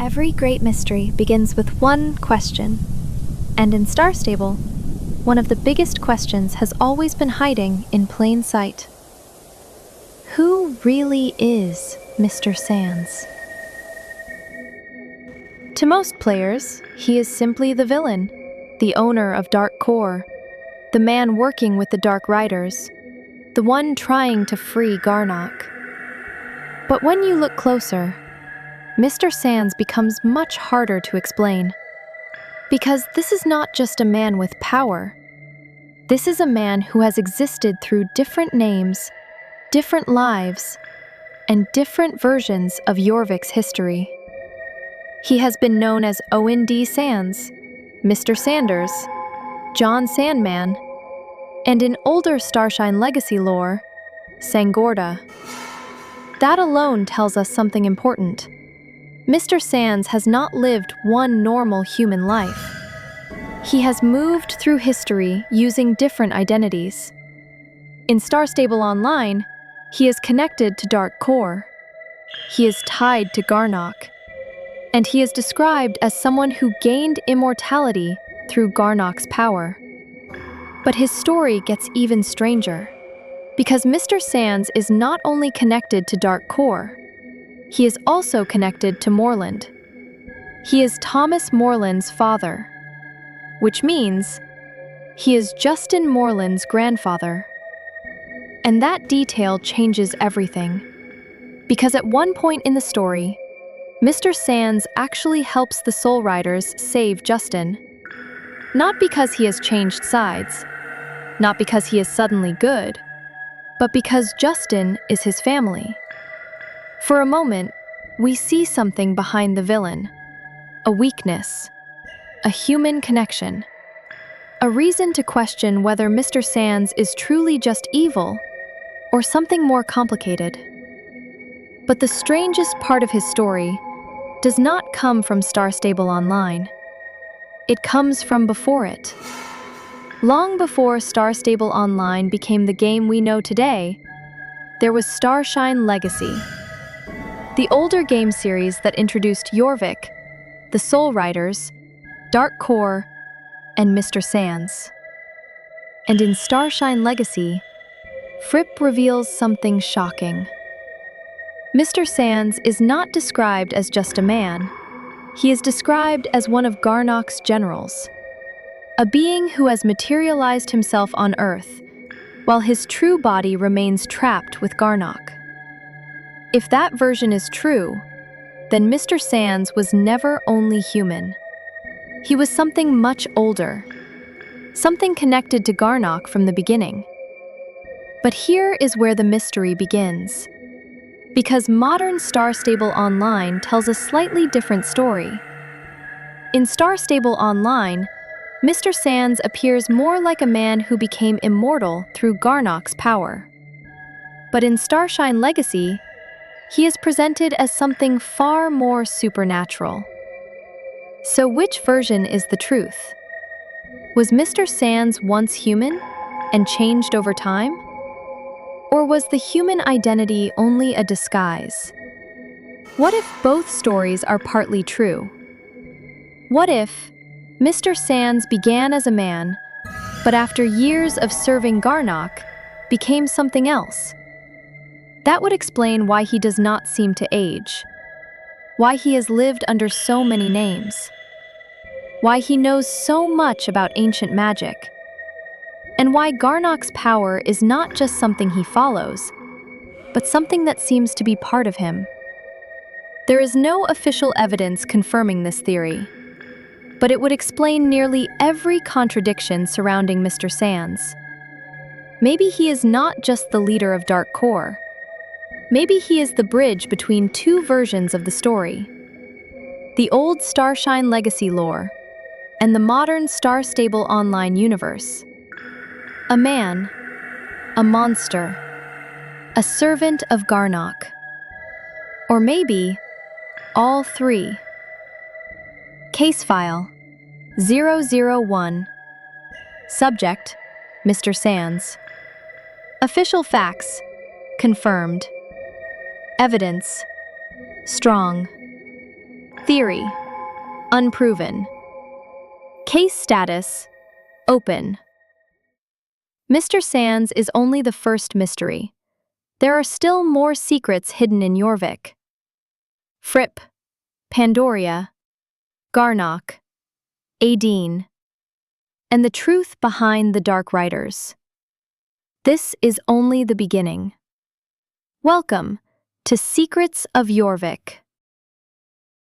Every great mystery begins with one question, and in Star Stable, one of the biggest questions has always been hiding in plain sight. Who really is Mr. Sands? To most players, he is simply the villain, the owner of Dark Core, the man working with the Dark Riders, the one trying to free Garnock. But when you look closer, Mr. Sands becomes much harder to explain. Because this is not just a man with power. This is a man who has existed through different names, different lives, and different versions of Jorvik's history. He has been known as Owen D. Sands, Mr. Sanders, John Sandman, and in older Starshine Legacy lore, Sangorda. That alone tells us something important. Mr. Sands has not lived one normal human life. He has moved through history using different identities. In Star Stable Online, he is connected to Dark Core. He is tied to Garnock. And he is described as someone who gained immortality through Garnock's power. But his story gets even stranger, because Mr. Sands is not only connected to Dark Core, he is also connected to Moreland. He is Thomas Moreland's father, which means he is Justin Moreland's grandfather. And that detail changes everything, because at one point in the story, Mr. Sands actually helps the Soul Riders save Justin. Not because he has changed sides, not because he is suddenly good, but because Justin is his family. For a moment, we see something behind the villain, a weakness, a human connection, a reason to question whether Mr. Sands is truly just evil or something more complicated. But the strangest part of his story does not come from Star Stable Online. It comes from before it. Long before Star Stable Online became the game we know today, there was Starshine Legacy, the older game series that introduced Jorvik, the Soul Riders, Dark Core, and Mr. Sands. And in Starshine Legacy, Fripp reveals something shocking. Mr. Sands is not described as just a man. He is described as one of Garnock's generals, a being who has materialized himself on Earth, while his true body remains trapped with Garnock. If that version is true, then Mr. Sands was never only human. He was something much older, something connected to Garnock from the beginning. But here is where the mystery begins, because modern Star Stable Online tells a slightly different story. In Star Stable Online, Mr. Sands appears more like a man who became immortal through Garnock's power. But in Starshine Legacy, he is presented as something far more supernatural. So which version is the truth? Was Mr. Sands once human and changed over time? Or was the human identity only a disguise? What if both stories are partly true? What if Mr. Sands began as a man, but after years of serving Garnock, became something else? That would explain why he does not seem to age, why he has lived under so many names, why he knows so much about ancient magic, and why Garnock's power is not just something he follows, but something that seems to be part of him. There is no official evidence confirming this theory, but it would explain nearly every contradiction surrounding Mr. Sands. Maybe he is not just the leader of Dark Core. Maybe he is the bridge between two versions of the story: the old Starshine Legacy lore and the modern Star Stable Online universe. A man, a monster, a servant of Garnock. Or maybe all three. Case File 001. Subject: Mr. Sands. Official facts: confirmed. Evidence: strong. Theory: unproven. Case status: open. Mr. Sands is only the first mystery. There are still more secrets hidden in Jorvik. Fripp, Pandoria, Garnock, Adine, and the truth behind the Dark Riders. This is only the beginning. Welcome to Secrets of Jorvik.